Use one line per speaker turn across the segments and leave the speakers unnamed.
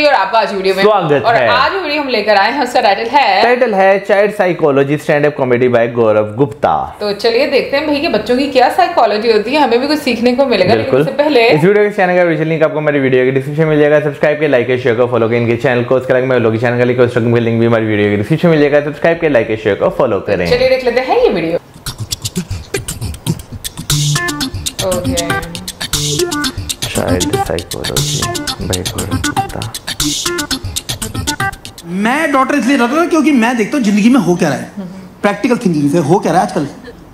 और आपका आज वीडियो में
स्वागत
और
है।
आज वीडियो हम लेकर आए हैं, उसका टाइटल है
child psychology stand up comedy by Gaurav Gupta.
तो चलिए देखते हैं भाई कि बच्चों की क्या साइकोलॉजी होती है, हमें भी कुछ सीखने को मिलेगा। लेकिन उससे पहले
इस वीडियो के चैनल का विजुअल लिंक आपको मेरे वीडियो के डिस्क्रिप्शन में मिल जाएगा। सब्सक्राइब के, लाइक के, शेयर को फॉलो करें इनके चैनल को। उसके अलावा मैं लोग चैनल का लिंक भी हमारी वीडियो के डिस्क्रिप्शन में मिल जाएगा। सब्सक्राइब के, लाइक के, शेयर को फॉलो करें।
चलिए देख लेते हैं ये video. Okay,
child psychology by Gaurav Gupta.
मैं डॉक्टर इसलिए रहता था क्योंकि मैं देखता हूँ जिंदगी में हो क्या रहा है, प्रैक्टिकल थिंकिंग से हो क्या रहा है आजकल,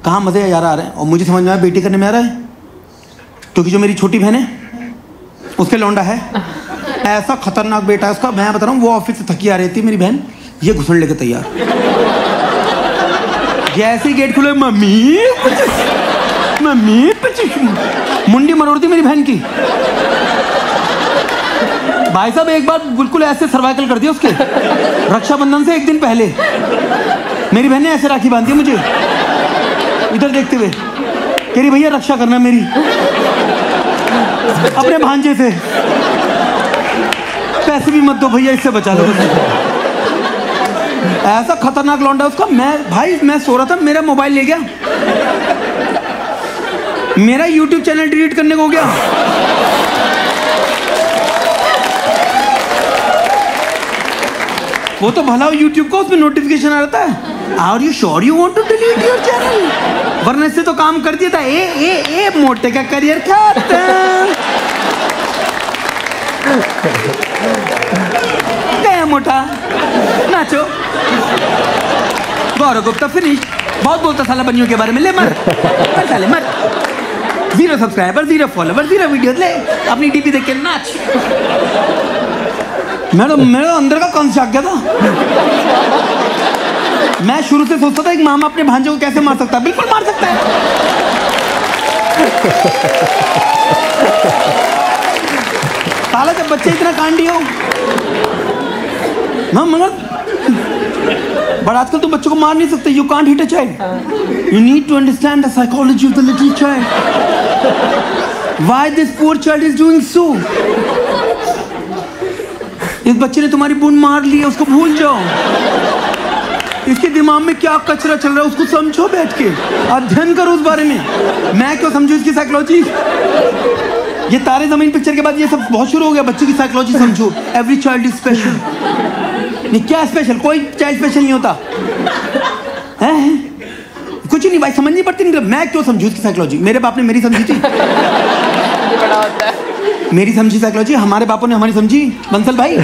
कहाँ मजे यार आ रहे हैं। और मुझे समझ में आया बेटी करने में आ रहा है, क्योंकि जो मेरी छोटी बहन है उसके लौंडा है, ऐसा खतरनाक बेटा है उसका। मैं बता रहा हूँ, वो ऑफिस से थकी आ रही थी मेरी बहन, ये घुसड़ लेके तैयार, जैसे ही गेट खुले मम्मी मम्मी मुंडी मरोड़ती मेरी बहन की। भाई साहब एक बार बिल्कुल ऐसे सर्वाइकल कर दिया उसके, रक्षाबंधन से एक दिन पहले मेरी बहन ने ऐसे राखी बांध दी मुझे इधर देखते हुए, कह रही भैया रक्षा करना मेरी अपने भांजे से, पैसे भी मत दो भैया, इससे बचा लो। ऐसा खतरनाक लौंडा उसका। मैं सो रहा था, मेरा मोबाइल ले गया, मेरा YouTube चैनल डिलीट करने को हो गया। वो तो भला YouTube को, उसमें नोटिफिकेशन आ रहा है, are you sure you want to delete your channel, वरना इससे तो काम कर दिया था। ए मोटे का करियर खत्म गया, मोटा नाचो, गौरव गुप्ता फिनिश। बहुत बोलता साला बनियों के बारे में, ले मर साले मर। 0 सब्सक्राइबर, 0 फॉलोवर, 0 वीडियो, ले अपनी डीपी देख के नाच। मेरा अंदर का कंस जाग गया था। मैं शुरू से सोचता था एक मामा अपने भांजे को कैसे मार सकता है, बिल्कुल मार सकता है। साला जब बच्चे इतना कांडी हो ना, मगर बट आजकल तो बच्चों को मार नहीं सकते। You can't hit a child, you need to understand the psychology of the little child, why this poor child is doing so. इस बच्चे ने तुम्हारी बूंद मार ली है, उसको भूल जाओ। इसके दिमाग में क्या कचरा चल रहा है उसको समझो, बैठ के अध्ययन करो उस बारे में। मैं क्यों समझू इसकी साइकोलॉजी। ये तारे जमीन पिक्चर के बाद ये सब बहुत शुरू हो गया, बच्चों की साइकोलॉजी समझो। Every child is special. नहीं क्या स्पेशल, कोई चाइल्ड स्पेशल नहीं होता है? कुछ नहीं भाई, समझ नहीं पड़ती। नहीं, मैं क्यों समझू इसकी साइकोलॉजी। मेरे बाप ने मेरी समझी थी, मेरी समझी साइकोलॉजी, हमारे बापों ने हमारी समझी बंसल भाई,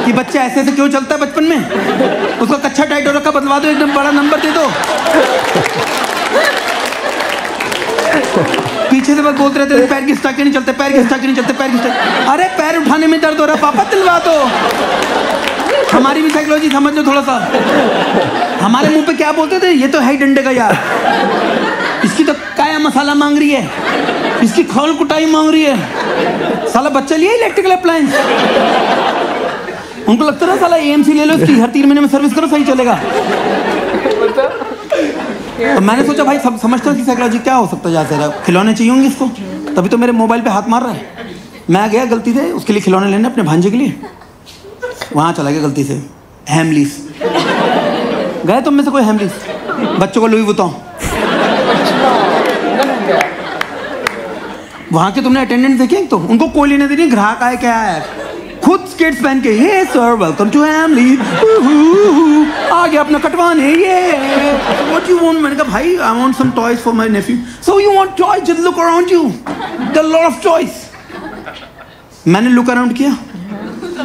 कि बच्चा ऐसे ऐसे क्यों चलता है बचपन में, उसका कच्चा टाइट हो रखा, बदलवा दो, एकदम बड़ा नंबर दे दो। पीछे से बस बोलते रहते पैर की स्टक नहीं चलते, पैर की स्टक नहीं चलते, पैर की स्टक। अरे पैर उठाने में दर्द हो रहा, पापा दिलवा दो। हमारी भी साइकोलॉजी समझ लो थोड़ा सा। हमारे मुंह पे क्या बोलते थे, ये तो है ही डंडे का यार, इसकी तो काया मसाला मांग रही है, इसकी खोल कुटाई मांग रही है। साला बच्चा लिया इलेक्ट्रिकल अप्लायंस, उनको लगता है साला AMC ले लो इसकी, हर 3 महीने में सर्विस करो, सही चलेगा। तो मैंने सोचा भाई सब समझता हूँ कि साइकोलॉजी क्या हो सकता है, ज्यादा खिलौने चाहिए होंगे इसको, तभी तो मेरे मोबाइल पे हाथ मार रहा है। मैं गया गलती से उसके लिए खिलौने लेने अपने भांजे के लिए, वहाँ चला गया गलती से हैमलीस। गए तुम में से कोई हैमलीस? बच्चों को लुई वुइटन, वहाँ के तुमने अटेंडेंट देखे तो उनको कोई लेने देनी, ग्राहक आए क्या है, खुद स्केट्स पहन के, हे सर वेलकम टू हैमलीस, आ गया अपना कटवाने, ये व्हाट यू वांट। मैंने कहा भाई I want some toys for my nephew. So you want toys, just look around you, there are lot of toys. मैंने लुक अराउंड किया,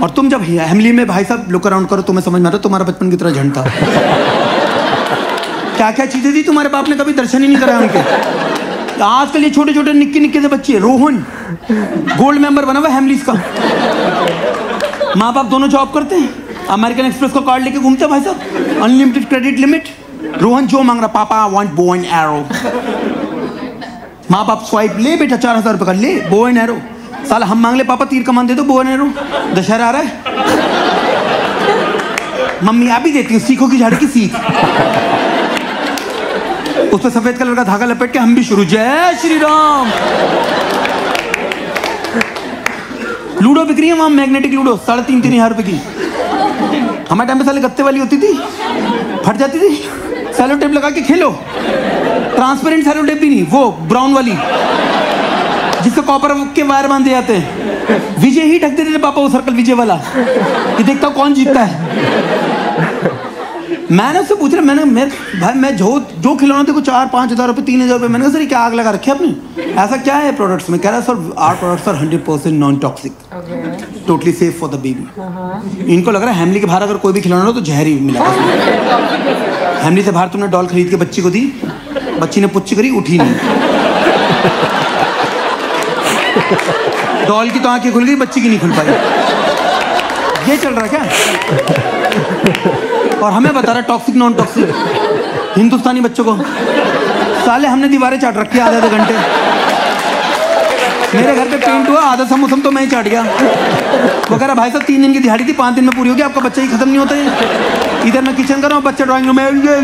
और तुम जब हैमली में भाई साहब लुक अराउंड करो, तुम्हें समझ में आता तुम्हारा बचपन की तरह झंड था। क्या क्या चीजें थी तुम्हारे बाप ने कभी दर्शन ही नहीं कराया उनके। आजकल ये छोटे छोटे निक्के निक्के से बच्चे, रोहन गोल्ड मेंबर बना हुआ हैमलीस का, माँ बाप दोनों जॉब करते हैं, अमेरिकन एक्सप्रेस का कार्ड लेके घूमते हैं भाई साहब, अनलिमिटेड क्रेडिट लिमिट। रोहन जो मांग रहा, पापा वांट बो एंड एरो, माँ बाप स्वाइप, ले बेटा 4000 रुपये का, ले बो एंड एरो। साला हम मांग ले, पापा तीर कमान दे दो, बो एंड एरो। दशहरा आ रहा है, मम्मी आप ही देती हूँ, सीखो की झाड़ी की सीख। उस पर सफेद कलर का धागा लपेट के हम भी शुरू, जय श्री राम। लूडो बिक रही है वहाँ, मैग्नेटिक लूडो 3,500 रुपए की। हमारे टाइम पे साले गत्ते वाली होती थी, फट जाती थी, सेलो टेप लगा के खेलो। ट्रांसपेरेंट सेलो टेप भी नहीं, वो ब्राउन वाली जिससे कॉपर के वायर बांधे जाते हैं। विजय ही ढक देते थे पापा, वो सर्कल विजय वाला, कि देखता हूँ कौन जीतता है। मैंने उससे पूछ रहा, भाई मैं जो खिलौना थे को 4-5 हज़ार रुपये 3,000 रुपये, मैंने कहा सर ये क्या आग लगा रखे अपनी, ऐसा क्या है प्रोडक्ट्स में? कह रहा sir are products are 100% non toxic, totally safe for the baby. इनको लग रहा है हैमली के बाहर अगर कोई भी खिलौना हो तो जहर ही मिला। हैमली से बाहर तुमने डॉल खरीद के बच्ची को दी, बच्ची ने पुच्ची करी, उठी नहीं। डॉल की तो आंखें खुल गई, बच्ची की नहीं खुल पाई। ये चल रहा क्या? और हमें बता रहा टॉक्सिक नॉन टॉक्सिक हिंदुस्तानी बच्चों को। साले हमने दीवारें चाट रखी आधे घंटे। मेरे घर पे पेंट हुआ, आधा समोसम तो मैं ही चाट गया। वो कह रहा भाई साहब 3 दिन की दिहाड़ी थी, 5 दिन में पूरी होगी, आपका बच्चा ही खत्म नहीं होता है। इधर मैं किचन कर रहा हूँ, बच्चा ड्राइंग रूम में ये।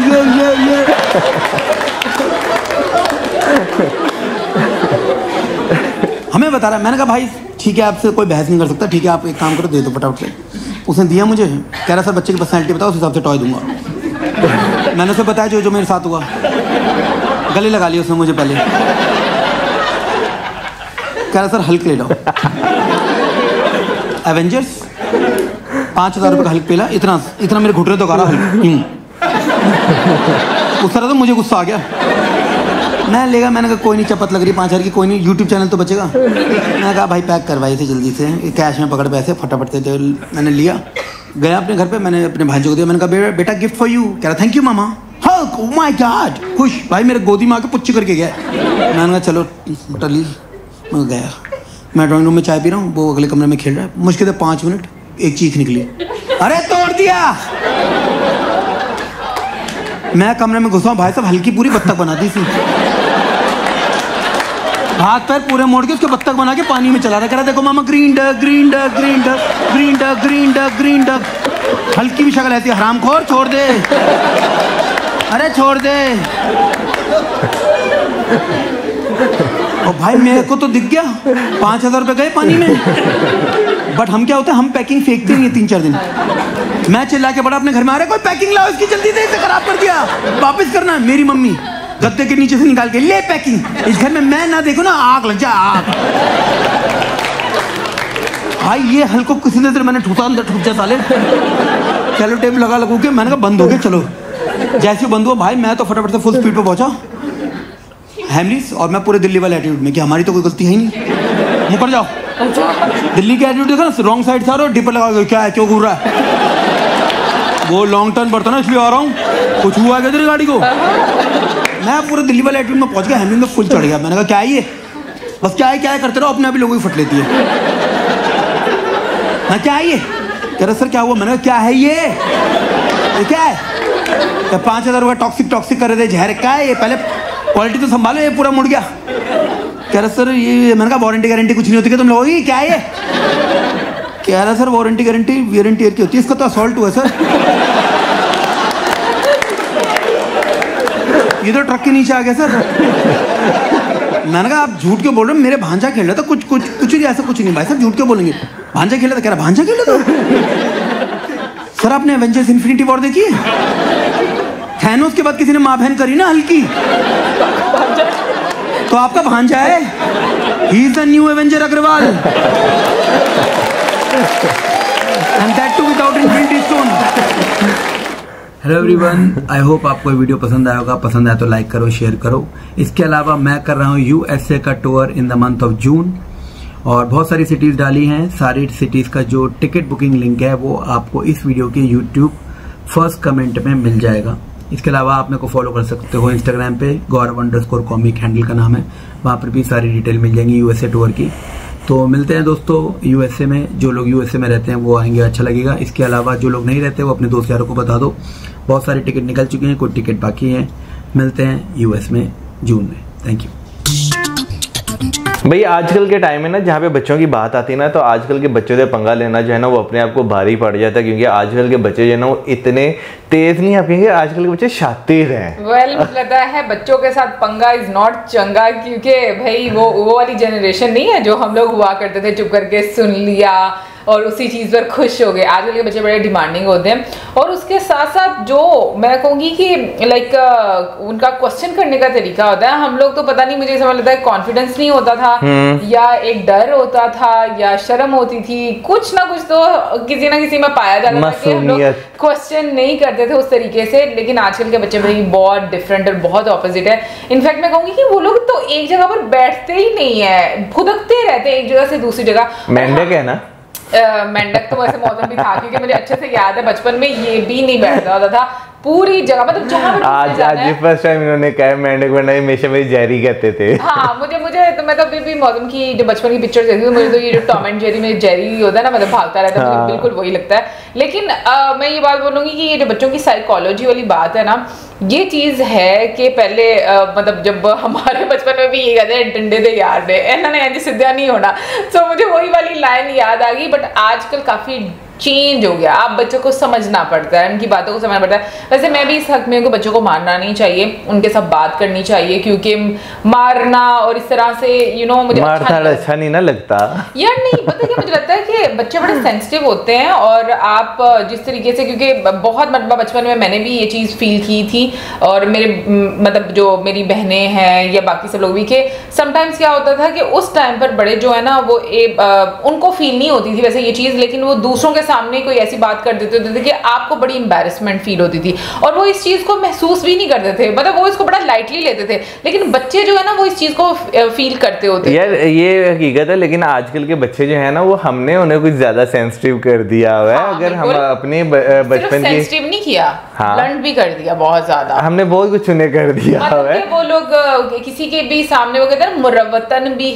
हमें बता रहा है। मैंने कहा भाई ठीक है, आपसे कोई बहस नहीं कर सकता, ठीक है आप एक काम करो, दे दो फटाफट से। उसने दिया मुझे, कह रहा सर बच्चे की पर्सनैलिटी बताओ, उस हिसाब से टॉय दूंगा। मैंने उसे बताया जो मेरे साथ हुआ, गले लगा लिया उसने मुझे पहले। कह रहा सर हल्क ले लो। एवेंजर्स 5,000 रुपये का हल्क पेला, इतना मेरे घुटने तो करा हल्क। उस तरह तो मुझे गुस्सा आ गया। मैं लेगा, मैंने कहा कोई नहीं, चपत लग रही 5,000 की, कोई नहीं, यूट्यूब चैनल तो बचेगा। मैंने कहा भाई पैक करवाई थी जल्दी से, कैश में पकड़ पैसे फटाफट थे। मैंने लिया, गया अपने घर पे, मैंने अपने भाई को दिया। मैंने कहा बेटा गिफ्ट फॉर यू। कह रहा thank you mama. Hulk, oh my God, खुश भाई, मेरे गोदी में आके पुच्ची करके गया। मैंने कहा चलो टली। मैं गया, मैं ड्राइंग रूम में चाय पी रहा हूँ, वो अगले कमरे में खेल रहा है। मुश्किल से 5 मिनट, एक चीख निकली, अरे तोड़ दिया। मैं कमरे में घुसा, भाई साहब हल्की पूरी बत्तख बना दी थी, हाथ पैर पूरे मोड़ के उसके बत्तख बना के पानी में चला रहा। कह रहा देखो मामा green duck, green duck, green duck, green duck, green duck, green duck. हल्की भी शक्ल ऐसी, हरामखोर छोड़ दे, अरे छोड़ दे। और भाई मेरे को तो दिख गया 5,000 रुपये गए पानी में। बट हम क्या होता है, हम पैकिंग फेंकते नहीं है 3-4 दिन। मैं चिल्ला के बड़ा अपने घर में आ रहा, कोई पैकिंग लाओ इसकी जल्दी से, इसे खराब कर दिया, वापस करना। मेरी मम्मी गद्दे के नीचे से निकाल के ले पैकिंग। इस घर में मैं ना देखो ना, आग लग जाए, आग। भाई ये हल्को किसी ने, मैंने ठूसा, अंदर ठूस जा साले। सेलो टेप लगा लगू के, मैंने कहा बंद हो गया, चलो। जैसे बंद हुआ भाई, मैं तो फटाफट से फुल स्पीड पे पहुंचा हैमलीज, और मैं पूरे दिल्ली वाले एटीट्यूड में कि हमारी तो कोई गलती है ही नहीं, मुकर जाओ। दिल्ली के एटीट्यूड देखा ना, रॉन्ग साइड से आ रहा हो, डिपर लगा, क्या है, क्यों घूर रहा है? वो लॉन्ग टर्न पड़ता ना, इसलिए आ रहा हूँ, कुछ हुआ क्या तेरी गाड़ी को? मैं पूरे दिल्ली वाले एटीट्यूड में पहुंच गया, हैमलीज में फुल चढ़ गया। मैंने कहा क्या है ये, बस क्या है करते रहो, अपने आप ही लोगों की फट लेती है। मैं क्या है ये, कह रहा सर क्या हुआ? मैंने कहा क्या है ये क्या है? 5,000 रुपये टॉक्सिक कर रहे थे, जहर क्या है ये, पहले क्वालिटी तो संभालो, ये पूरा मुड़ गया। कह रहा सर ये, मैंने कहा वारंटी गारंटी कुछ नहीं होती क्या तुम लोगों की, क्या है ये? कह रहा सर वारंटी गारंटी वारंटी की होती है, इसका तो असॉल्ट हुआ सर। ये तो ट्रक के नीचे आ गया सर। मैंने कहा आप झूठ क्यों बोल रहे हो, मेरे भांजा खेल रहा था, कुछ नहीं, ऐसा कुछ नहीं भाई साहब, झूठ क्यों बोलेंगे? भांजा खेल रहा था। कह रहा भांजा खेल रहा था? सर आपने एवेंजर्स इन्फिनिटी वॉर देखी है? थैनोस के बाद किसी ने माँ बहन करी ना हल्की, तो आपका भांजा है, he is the new Avenger Agarwal, and that too without infinity stone. Hello everyone, I hope आपको वीडियो पसंद आया होगा। पसंद आया तो लाइक करो, शेयर करो। इसके अलावा मैं कर रहा हूँ USA का tour in the month of June, और बहुत सारी सिटीज डाली हैं। सारी सिटीज का जो टिकट बुकिंग लिंक है वो आपको इस वीडियो के यूट्यूब फर्स्ट कमेंट में मिल जाएगा। इसके अलावा आप मेरे को फॉलो कर सकते हो इंस्टाग्राम पे, गौरव_कॉमिक हैंडल का नाम है, वहाँ पर भी सारी डिटेल मिल जाएंगी USA टूर की। तो मिलते हैं दोस्तों USA में, जो लोग USA में रहते हैं वो आएंगे, अच्छा लगेगा। इसके अलावा जो लोग नहीं रहते वो अपने दोस्त यारों को बता दो, बहुत सारे टिकट निकल चुके हैं, कुछ टिकट बाकी हैं। मिलते हैं US में जून में। Thank you.
भाई आजकल के टाइम में ना जहाँ पे बच्चों की बात आती है ना, तो आजकल के बच्चों से पंगा लेना जो है ना वो अपने आप को भारी पड़ जाता है, क्योंकि आजकल के बच्चे जो है ना वो इतने तेज नहीं, आप कहेंगे आजकल के बच्चे शातिर हैं।
मुझे लगता है बच्चों के साथ पंगा इज नॉट चंगा, क्योंकि भाई वो वाली जनरेशन नहीं है जो हम लोग हुआ करते थे, चुप करके सुन लिया और उसी चीज़ पर खुश हो गए। आजकल के बच्चे बड़े डिमांडिंग होते हैं, और उसके साथ साथ जो मैं कहूँगी कि लाइक उनका क्वेश्चन करने का तरीका होता है। हम लोग तो पता नहीं, मुझे समझ लगता है कॉन्फिडेंस नहीं होता था, या एक डर होता था, या शर्म होती थी, कुछ ना कुछ तो किसी ना किसी में पाया जाता था कि हम लोग क्वेश्चन नहीं करते थे उस तरीके से। लेकिन आजकल के बच्चे भाई बहुत डिफरेंट और बहुत ऑपोजिट है। इनफैक्ट मैं कहूँगी कि वो लोग तो एक जगह पर बैठते ही नहीं है, खुदकते रहते हैं एक जगह से दूसरी जगह।
मेंढक है ना,
मेंढक तो वैसे मौसम भी था, क्योंकि मुझे अच्छे से याद है बचपन में ये भी नहीं बैठता होता था पूरी जगह, मतलब जहाँ
आज फर्स्ट टाइम इन्होंने कहा मेंढक बनना, हमेशा मेरी जेरी कहते थे।
हाँ, मुझे तो मैं तो अभी भी मौसम की जो बचपन की पिक्चर देखती हूँ, मुझे तो ये जो टॉम एंड जेरी में जेरी होता है ना, मतलब भागता रहता है,
हाँ।
मुझे बिल्कुल वही लगता है। लेकिन मैं ये बात बोलूंगी कि ये जो बच्चों की साइकोलॉजी वाली बात है ना, ये चीज है कि पहले मतलब जब हमारे बचपन में भी ये कहते हैं डंडे दे यार दे, इन्होंने ऐसे सीधा नहीं होना, तो मुझे वही वाली लाइन याद आ गई। बट आजकल काफी चेंज हो गया, आप बच्चों को समझना पड़ता है, उनकी बातों को समझना पड़ता है। वैसे मैं भी इस हक में हूं कि बच्चों को मारना नहीं चाहिए, उनके साथ बात करनी चाहिए, क्योंकि मारना और इस तरह से मुझे
अच्छा नहीं ना लगता
यार। नहीं पता क्या, मुझे लगता है कि बच्चे बड़े सेंसिटिव होते हैं, और आप जिस तरीके से, क्योंकि बहुत मरतबा बचपन में मैंने भी ये चीज़ फील की थी, और मेरे मतलब जो मेरी बहनें हैं या बाकी सब लोग भी, कि समटाइम्स क्या होता था कि उस टाइम पर बड़े जो है ना वो उनको फील नहीं होती थी वैसे ये चीज़, लेकिन वो दूसरों के सामने कोई ऐसी बात कर देते थे कि आपको बड़ी एम्बैरेसमेंट फील होती थी, और वो इस चीज को महसूस भी नहीं करते थे, मतलब वो इसको बड़ा लाइटली लेते थे। लेकिन बच्चे जो है ना वो इस चीज को फील करते होते
यार, ये हकीकत है। लेकिन आजकल के बच्चे जो है ना वो हमने उन्हें कुछ ज्यादा सेंसिटिव कर दिया हुआ है।
हाँ,
अगर हम अपने बचपन की
सेंसिटिव नहीं किया,
हाँ,
ब्लंट भी कर दिया बहुत ज्यादा, हमने
बहुत कुछ उन्हें कर दिया
हुआ है। वो लोग किसी के भी सामने वो कहते हैं मुरवतन भी,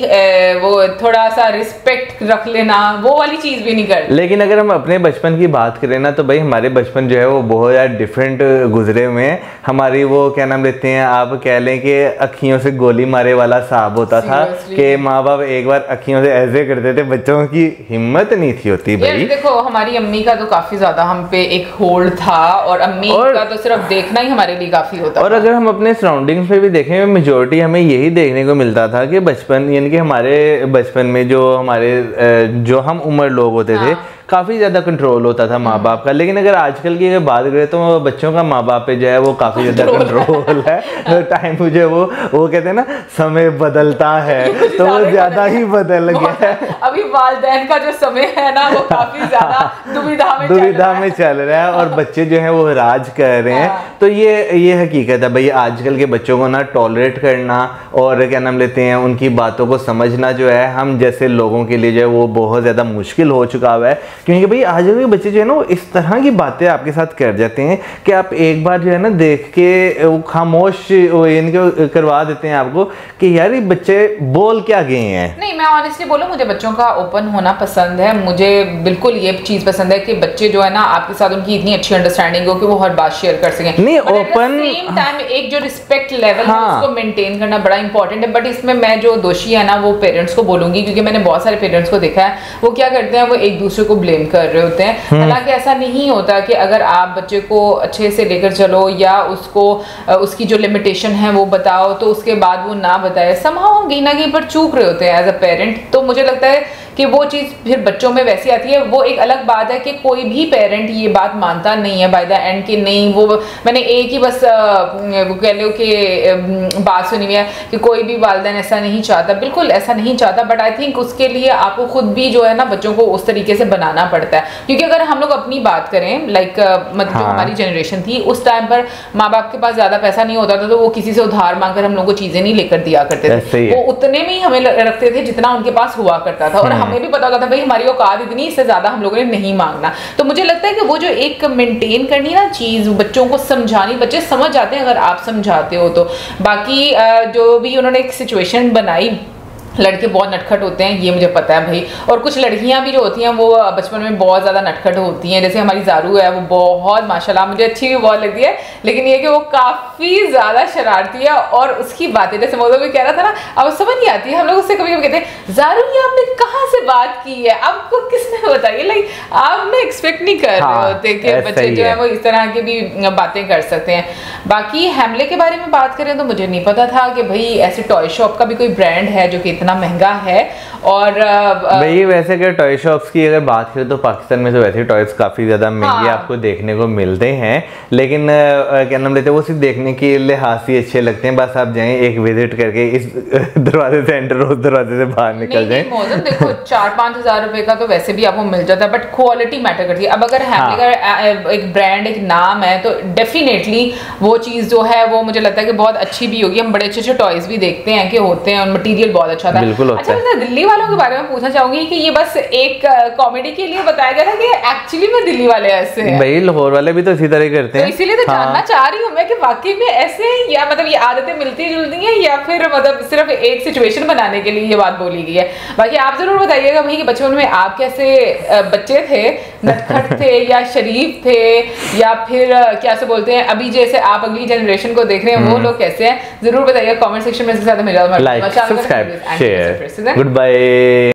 वो थोड़ा सा रिस्पेक्ट रख लेना, वो वाली चीज भी नहीं कर।
लेकिन अगर हम अपने बचपन की बात करें ना, तो भाई हमारे बचपन जो है वो बहुत ज़्यादा डिफरेंट गुजरे हुए हैं। हमारी वो क्या नाम लेते हैं, आप कह लें कि अखियों से गोली मारे वाला साहब होता था, कि माँ बाप एक बार अखियों से ऐसे करते थे, बच्चों की हिम्मत नहीं थी होती भाई।
देखो हमारी अम्मी का तो काफी ज्यादा हम पे एक होल्ड था, और अम्मी का तो सिर्फ देखना ही हमारे लिए काफी होता
और अगर हम अपने सराउंडिंग्स पे भी देखें, मेजोरिटी हमें यही देखने को मिलता था कि बचपन, यानी कि हमारे बचपन में जो हम उम्र लोग होते थे, काफी ज्यादा कंट्रोल होता था माँ बाप का। लेकिन अगर आजकल की बात करें तो बच्चों का माँ बाप पे जो है वो काफी ज्यादा कंट्रोल है। टाइम मुझे वो कहते हैं ना, समय बदलता है, तो वो ज्यादा ही बदल गया है।
अभी वालिदैन का जो समय है ना वो काफी ज्यादा दुविधा में
चल रहा है, और बच्चे जो है वो राज कर रहे हैं। तो ये हकीकत है भाई, आजकल के बच्चों को ना टॉलरेट करना और क्या नाम लेते हैं उनकी बातों को समझना जो है हम जैसे लोगों के लिए जो है वो बहुत ज्यादा मुश्किल हो चुका हुआ है। क्योंकि भाई आज के बच्चे जो है ना वो इस तरह की बातें आपके साथ कर जाते हैं कि आप एक बार जो है ना देख के वो खामोश इनको करवा देते हैं आपको कि यार ये बच्चे बोल क्या गए हैं।
नहीं, मैं ऑनेस्टली बोलूं, मुझे बच्चों का ओपन होना पसंद है। मुझे बिल्कुल ये चीज पसंद है कि बच्चे जो है ना आपके साथ उनकी इतनी अच्छी अंडरस्टैंडिंग हो कि वो हर बात शेयर कर सकें।
नहीं, ओपन
सेम टाइम एक जो रिस्पेक्ट लेवल है उसको मेंटेन करना बड़ा इंपॉर्टेंट है। बट इसमें मैं जो दोषी है ना वो पेरेंट्स को बोलूंगी, क्योंकि मैंने बहुत सारे पेरेंट्स को देखा है वो क्या करते हैं, वो एक दूसरे को ब्लेम कर रहे होते हैं। हालांकि ऐसा नहीं होता कि अगर आप बच्चे को अच्छे से लेकर चलो या उसको उसकी जो लिमिटेशन है वो बताओ तो उसके बाद वो ना बताए, समहाउ हम कहीं ना कहीं पर चूक रहे होते हैं एज अ पेरेंट। तो मुझे लगता है कि वो चीज़ फिर बच्चों में वैसी आती है। वो एक अलग बात है कि कोई भी पेरेंट ये बात मानता नहीं है बाय द एंड कि नहीं, वो मैंने एक ही बस वो कह लो कि बात सुनी हुई है कि कोई भी वालिदैन ऐसा नहीं चाहता, बिल्कुल ऐसा नहीं चाहता। बट आई थिंक उसके लिए आपको खुद भी जो है ना बच्चों को उस तरीके से बनाना पड़ता है। क्योंकि अगर हम लोग अपनी बात करें लाइक मतलब जो हमारी जनरेशन थी उस टाइम पर माँ बाप के पास ज्यादा पैसा नहीं होता था, तो वो किसी से उधार मांगकर हम लोग को चीजें नहीं लेकर दिया करते थे। वो उतने में ही हमें रखते थे जितना उनके पास हुआ करता था, और हमें भी पता होता था भाई हमारी औकात इतनी, इससे ज्यादा हम लोगों ने नहीं मांगना। तो मुझे लगता है कि वो जो एक मेंटेन करनी ना चीज, बच्चों को समझानी, बच्चे समझ जाते हैं अगर आप समझाते हो तो। बाकी जो भी उन्होंने एक सिचुएशन बनाई लड़के बहुत नटखट होते हैं, ये मुझे पता है भाई। और कुछ लड़कियां भी जो होती हैं वो बचपन में बहुत ज़्यादा नटखट होती हैं, जैसे हमारी ज़ारू है, वो बहुत माशाल्लाह मुझे अच्छी भी बहुत लगती है, लेकिन ये कि वो काफ़ी ज़्यादा शरारती है। और उसकी बातें जैसे मौजूद भी कह रहा था ना, अब समझ नहीं आती है। हम लोग उससे कभी कभी कहते हैं ज़ारू ये आपने कहाँ से बात की है, आपको किसने बताई? लाइक आप ना एक्सपेक्ट नहीं कर रहे होते कि बच्चे जो है वो इस तरह की भी बातें कर सकते हैं। बाकी हैमले के बारे में बात करें तो मुझे नहीं पता था कि भाई ऐसे टॉय शॉप का भी कोई ब्रांड है जो कि इतना महंगा है। और
भाई वैसे अगर टॉय शॉप्स की अगर बात करें तो पाकिस्तान में तो वैसे टॉयज काफी ज्यादा महंगे आपको देखने को मिलते हैं, लेकिन क्या नाम लेते हैं वो सिर्फ देखने के लिहाज से अच्छे लगते हैं। बस आप जाएं एक विजिट करके इस दरवाजे से एंटर उस दरवाजे से बाहर निकल जाएं।
मौजूद देखो 4-5 हज़ार रुपए का तो वैसे भी आपको मिल जाता है, बट क्वालिटी मैटर करती है। अब अगर हैमले का एक ब्रांड एक नाम है तो डेफिनेटली वो चीज जो है वो मुझे लगता है कि बहुत अच्छी भी होगी। हम बड़े अच्छे टॉयज भी देखते हैं कि होते हैं, मटेरियल बहुत अच्छा था। अच्छा मैं दिल्ली वालों के बारे में पूछना चाहूंगी कि ये बस एक कॉमेडी के लिए बताया गया था कि एक्चुअली में दिल्ली वाले ऐसे हैं?
भाई लाहौर वाले भी तो इसी तरह करते हैं,
तो इसीलिए तो जानना चाह रही हूँ मैं कि वाकई में ऐसे हैं या मतलब ये आदतें मिलती जुलती हैं या फिर मतलब सिर्फ एक सिचुएशन बनाने के लिए ये बात बोली गई है। बाकी आप जरूर बताइएगा भाई कि बचपन में आप कैसे बच्चे थे, नटखट थे या शरीफ थे, या फिर क्या से बोलते हैं अभी जैसे आप अगली जनरेशन को देख रहे हैं वो लोग कैसे हैं, जरूर बताइएगा कमेंट सेक्शन में। इसके साथ मिला
like subscribe share, good bye.